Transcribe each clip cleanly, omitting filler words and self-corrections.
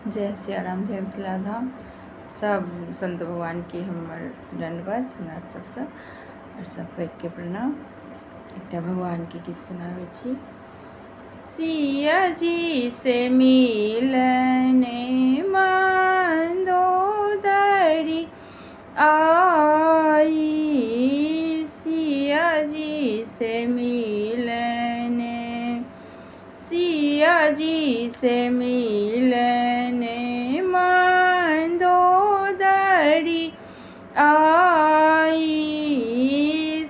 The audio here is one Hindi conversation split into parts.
जय सिया राम, जय मिथिला धाम। सब संत भगवान के हमर दंडवत हमरा तरफ से और सब पैघ के प्रणाम। एकटा भगवान के गीत सुनाबै छी। सिया जी से मिलने मंदोदरी आई, सिया जी से मिलने, सिया जी से मिलने मंदोदरी आई,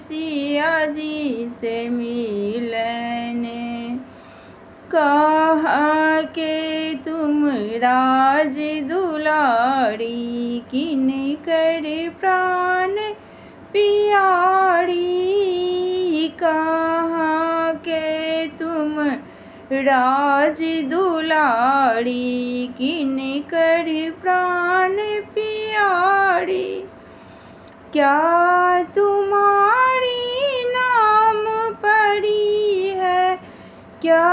सिया जी से मिलने। कहाँ के तुम राज दुलारी, किन कर प्राण पियारी। कहाँ के तुम राज दुलारी, किन कर प्राण पियारी। क्या तुम्हारी नाम पड़ी है, क्या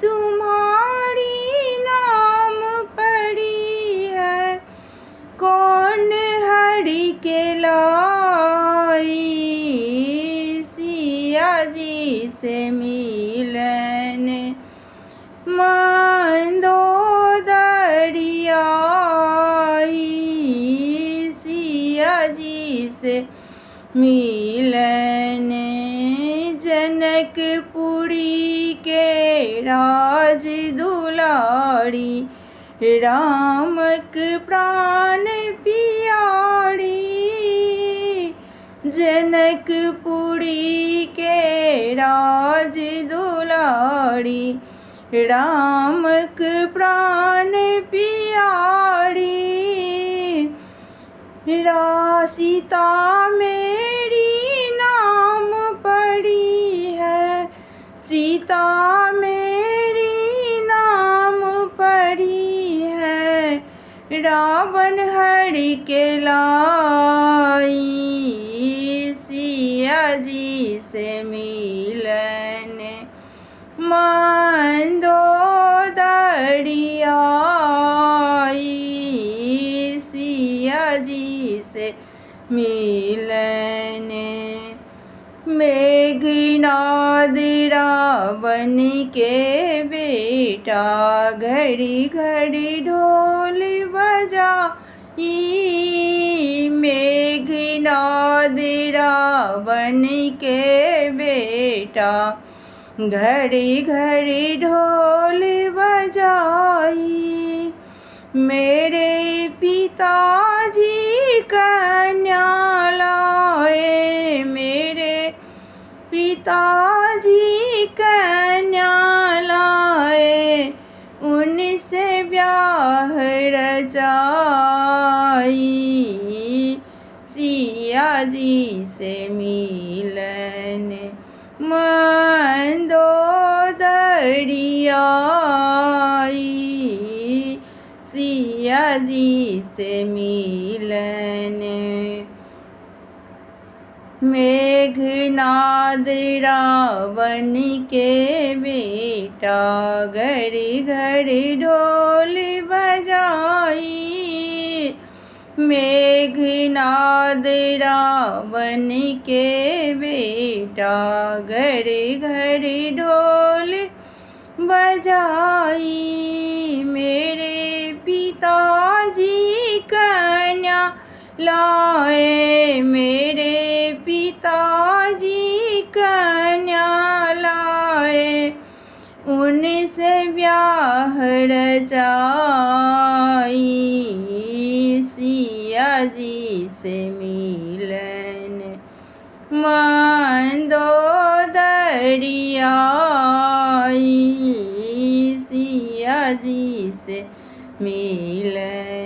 तुम्हारी नाम पड़ी है। कौन हरि के लाई, सिया जी से मिलने मंदोदरी आई, सिया जी से मिलने। जनकपुरी के राज दुलारी, रामक प्राण पियारी। जनकपुरी के राज दुलारी, रामक प्राण पियारी। सीता मेरी नाम पड़ी है, सीता मेरी नाम पड़ी है। रावण हरि के लाई, सिया जी से मिलने मंदोदरी आई, सिया जी से मिलने। मेघनाद रावण के बेटा, घड़ी घड़ी ढोल बजाई। मेघनाद रावण के बेटा, घड़ी घड़ी ढोल बजाई। मेरे पिताजी कन्या लाए, मेरे पिताजी कन्या लाए। उनसे ब्याह रचाई, सिया जी से मिलने मंदोदरी आई, सिया जी से मिलने। मेघनाद रावण के बेटा, घड़ी घड़ी ढोल बजाई। मेघनाद रावण के बेटा, घड़ी घड़ी ढोल बजाई। मेरे पिताजी कन्या लाए, मेरे पिताजी कन्या लाए। उनसे ब्याह रचाई, सिया जी से मिलने मंदोदरी आई, सिया जी से मिलने।